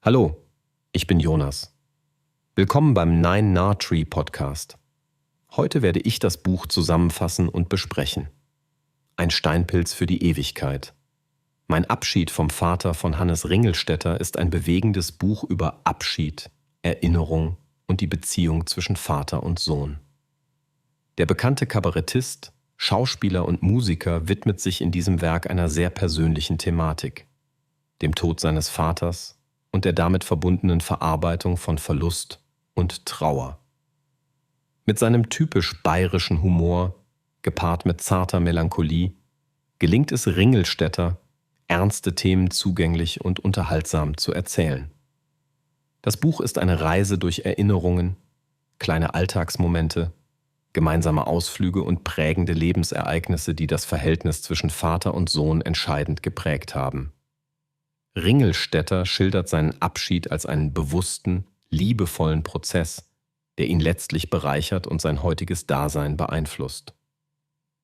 Hallo, ich bin Jonas. Willkommen beim Nine Nah Tree Podcast. Heute werde ich das Buch zusammenfassen und besprechen. Ein Steinpilz für die Ewigkeit. Mein Abschied vom Vater von Hannes Ringelstetter ist ein bewegendes Buch über Abschied, Erinnerung und die Beziehung zwischen Vater und Sohn. Der bekannte Kabarettist, Schauspieler und Musiker widmet sich in diesem Werk einer sehr persönlichen Thematik, dem Tod seines Vaters und der damit verbundenen Verarbeitung von Verlust und Trauer. Mit seinem typisch bayerischen Humor, gepaart mit zarter Melancholie, gelingt es Ringelstetter, ernste Themen zugänglich und unterhaltsam zu erzählen. Das Buch ist eine Reise durch Erinnerungen, kleine Alltagsmomente, gemeinsame Ausflüge und prägende Lebensereignisse, die das Verhältnis zwischen Vater und Sohn entscheidend geprägt haben. Ringelstetter schildert seinen Abschied als einen bewussten, liebevollen Prozess, der ihn letztlich bereichert und sein heutiges Dasein beeinflusst.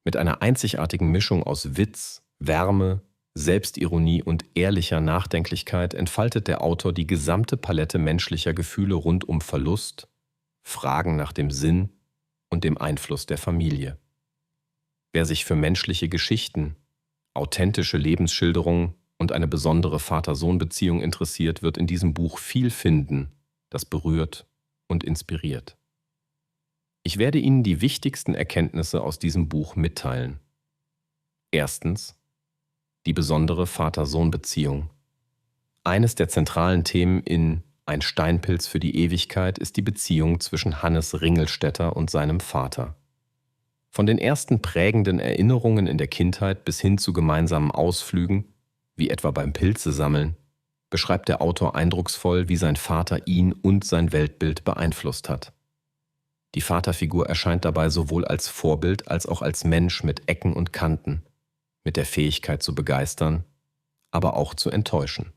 Mit einer einzigartigen Mischung aus Witz, Wärme, Selbstironie und ehrlicher Nachdenklichkeit entfaltet der Autor die gesamte Palette menschlicher Gefühle rund um Verlust, Fragen nach dem Sinn und dem Einfluss der Familie. Wer sich für menschliche Geschichten, authentische Lebensschilderungen und eine besondere Vater-Sohn-Beziehung interessiert, wird in diesem Buch viel finden, das berührt und inspiriert. Ich werde Ihnen die wichtigsten Erkenntnisse aus diesem Buch mitteilen. Erstens: die besondere Vater-Sohn-Beziehung. Eines der zentralen Themen in Ein Steinpilz für die Ewigkeit ist die Beziehung zwischen Hannes Ringelstetter und seinem Vater. Von den ersten prägenden Erinnerungen in der Kindheit bis hin zu gemeinsamen Ausflügen, wie etwa beim Pilzesammeln, beschreibt der Autor eindrucksvoll, wie sein Vater ihn und sein Weltbild beeinflusst hat. Die Vaterfigur erscheint dabei sowohl als Vorbild als auch als Mensch mit Ecken und Kanten, mit der Fähigkeit zu begeistern, aber auch zu enttäuschen.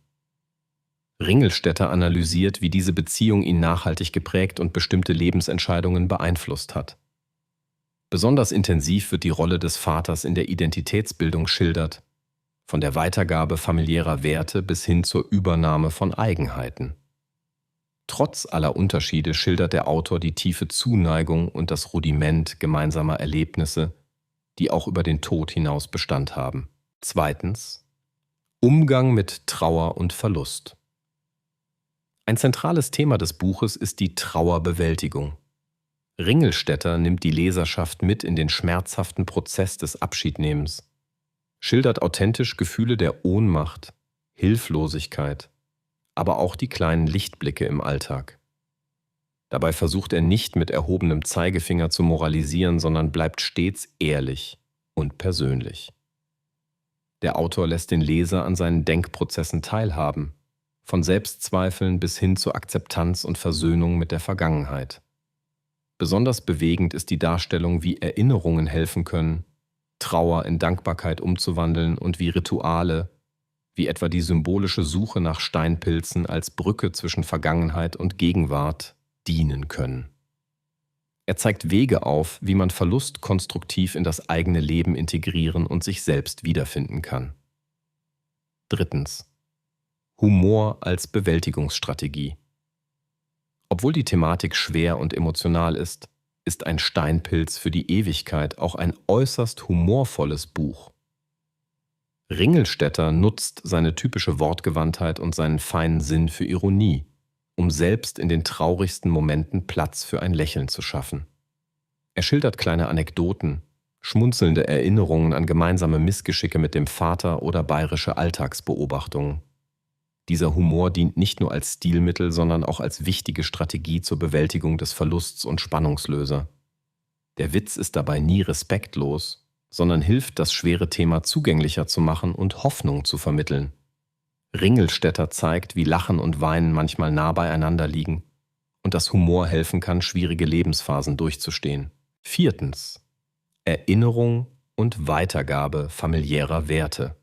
Ringelstetter analysiert, wie diese Beziehung ihn nachhaltig geprägt und bestimmte Lebensentscheidungen beeinflusst hat. Besonders intensiv wird die Rolle des Vaters in der Identitätsbildung schildert, von der Weitergabe familiärer Werte bis hin zur Übernahme von Eigenheiten. Trotz aller Unterschiede schildert der Autor die tiefe Zuneigung und das Rudiment gemeinsamer Erlebnisse, die auch über den Tod hinaus Bestand haben. Zweitens: Umgang mit Trauer und Verlust. Ein zentrales Thema des Buches ist die Trauerbewältigung. Ringelstetter nimmt die Leserschaft mit in den schmerzhaften Prozess des Abschiednehmens, schildert authentisch Gefühle der Ohnmacht, Hilflosigkeit, aber auch die kleinen Lichtblicke im Alltag. Dabei versucht er nicht mit erhobenem Zeigefinger zu moralisieren, sondern bleibt stets ehrlich und persönlich. Der Autor lässt den Leser an seinen Denkprozessen teilhaben, von Selbstzweifeln bis hin zur Akzeptanz und Versöhnung mit der Vergangenheit. Besonders bewegend ist die Darstellung, wie Erinnerungen helfen können, Trauer in Dankbarkeit umzuwandeln und wie Rituale, wie etwa die symbolische Suche nach Steinpilzen als Brücke zwischen Vergangenheit und Gegenwart, dienen können. Er zeigt Wege auf, wie man Verlust konstruktiv in das eigene Leben integrieren und sich selbst wiederfinden kann. Drittens: Humor als Bewältigungsstrategie. Obwohl die Thematik schwer und emotional ist Ein Steinpilz für die Ewigkeit auch ein äußerst humorvolles Buch. Ringelstetter nutzt seine typische Wortgewandtheit und seinen feinen Sinn für Ironie, um selbst in den traurigsten Momenten Platz für ein Lächeln zu schaffen. Er schildert kleine Anekdoten, schmunzelnde Erinnerungen an gemeinsame Missgeschicke mit dem Vater oder bayerische Alltagsbeobachtungen. Dieser Humor dient nicht nur als Stilmittel, sondern auch als wichtige Strategie zur Bewältigung des Verlusts und Spannungslöser. Der Witz ist dabei nie respektlos, sondern hilft, das schwere Thema zugänglicher zu machen und Hoffnung zu vermitteln. Ringelstetter zeigt, wie Lachen und Weinen manchmal nah beieinander liegen und dass Humor helfen kann, schwierige Lebensphasen durchzustehen. Viertens: Erinnerung und Weitergabe familiärer Werte.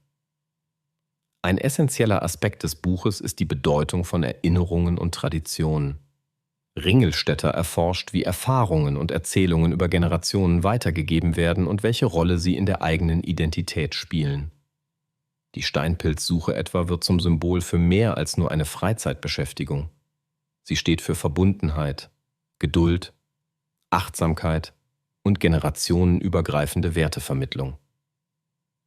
Ein essentieller Aspekt des Buches ist die Bedeutung von Erinnerungen und Traditionen. Ringelstetter erforscht, wie Erfahrungen und Erzählungen über Generationen weitergegeben werden und welche Rolle sie in der eigenen Identität spielen. Die Steinpilzsuche etwa wird zum Symbol für mehr als nur eine Freizeitbeschäftigung. Sie steht für Verbundenheit, Geduld, Achtsamkeit und generationenübergreifende Wertevermittlung.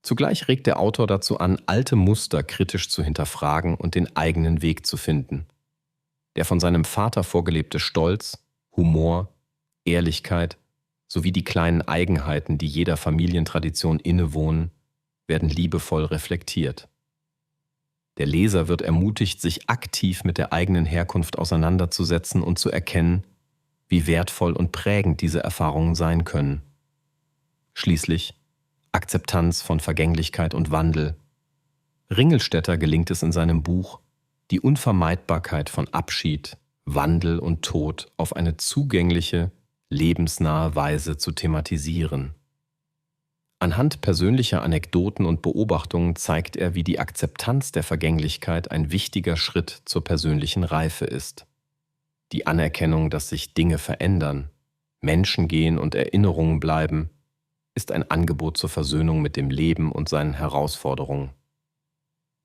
Zugleich regt der Autor dazu an, alte Muster kritisch zu hinterfragen und den eigenen Weg zu finden. Der von seinem Vater vorgelebte Stolz, Humor, Ehrlichkeit sowie die kleinen Eigenheiten, die jeder Familientradition innewohnen, werden liebevoll reflektiert. Der Leser wird ermutigt, sich aktiv mit der eigenen Herkunft auseinanderzusetzen und zu erkennen, wie wertvoll und prägend diese Erfahrungen sein können. Schließlich Akzeptanz von Vergänglichkeit und Wandel. Ringelstetter gelingt es in seinem Buch, die Unvermeidbarkeit von Abschied, Wandel und Tod auf eine zugängliche, lebensnahe Weise zu thematisieren. Anhand persönlicher Anekdoten und Beobachtungen zeigt er, wie die Akzeptanz der Vergänglichkeit ein wichtiger Schritt zur persönlichen Reife ist. Die Anerkennung, dass sich Dinge verändern, Menschen gehen und Erinnerungen bleiben, ist ein Angebot zur Versöhnung mit dem Leben und seinen Herausforderungen.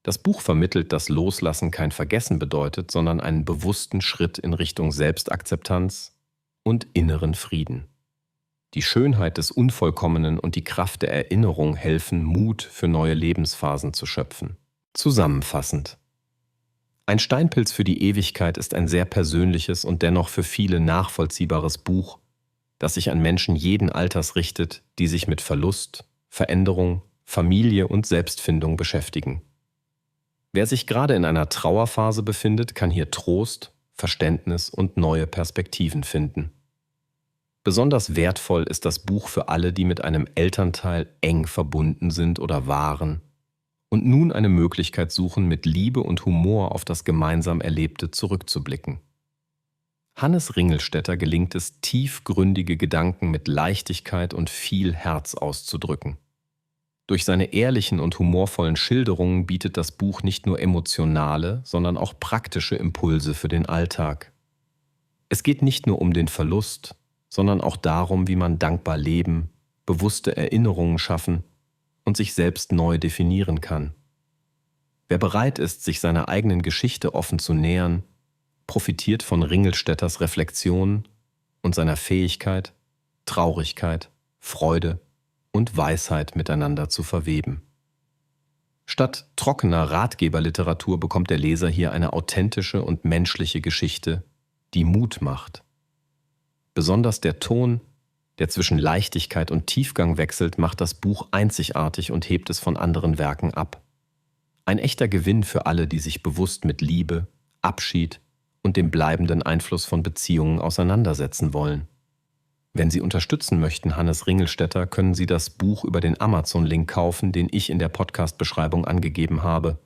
Das Buch vermittelt, dass Loslassen kein Vergessen bedeutet, sondern einen bewussten Schritt in Richtung Selbstakzeptanz und inneren Frieden. Die Schönheit des Unvollkommenen und die Kraft der Erinnerung helfen, Mut für neue Lebensphasen zu schöpfen. Zusammenfassend: Ein Steinpilz für die Ewigkeit ist ein sehr persönliches und dennoch für viele nachvollziehbares Buch, das sich an Menschen jeden Alters richtet, die sich mit Verlust, Veränderung, Familie und Selbstfindung beschäftigen. Wer sich gerade in einer Trauerphase befindet, kann hier Trost, Verständnis und neue Perspektiven finden. Besonders wertvoll ist das Buch für alle, die mit einem Elternteil eng verbunden sind oder waren und nun eine Möglichkeit suchen, mit Liebe und Humor auf das gemeinsam Erlebte zurückzublicken. Hannes Ringelstetter gelingt es, tiefgründige Gedanken mit Leichtigkeit und viel Herz auszudrücken. Durch seine ehrlichen und humorvollen Schilderungen bietet das Buch nicht nur emotionale, sondern auch praktische Impulse für den Alltag. Es geht nicht nur um den Verlust, sondern auch darum, wie man dankbar leben, bewusste Erinnerungen schaffen und sich selbst neu definieren kann. Wer bereit ist, sich seiner eigenen Geschichte offen zu nähern, profitiert von Ringelstetters Reflexion und seiner Fähigkeit, Traurigkeit, Freude und Weisheit miteinander zu verweben. Statt trockener Ratgeberliteratur bekommt der Leser hier eine authentische und menschliche Geschichte, die Mut macht. Besonders der Ton, der zwischen Leichtigkeit und Tiefgang wechselt, macht das Buch einzigartig und hebt es von anderen Werken ab. Ein echter Gewinn für alle, die sich bewusst mit Liebe, Abschied und dem bleibenden Einfluss von Beziehungen auseinandersetzen wollen. Wenn Sie unterstützen möchten, Hannes Ringelstetter, können Sie das Buch über den Amazon-Link kaufen, den ich in der Podcast-Beschreibung angegeben habe.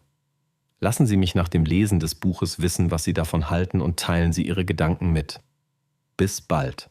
Lassen Sie mich nach dem Lesen des Buches wissen, was Sie davon halten, und teilen Sie Ihre Gedanken mit. Bis bald.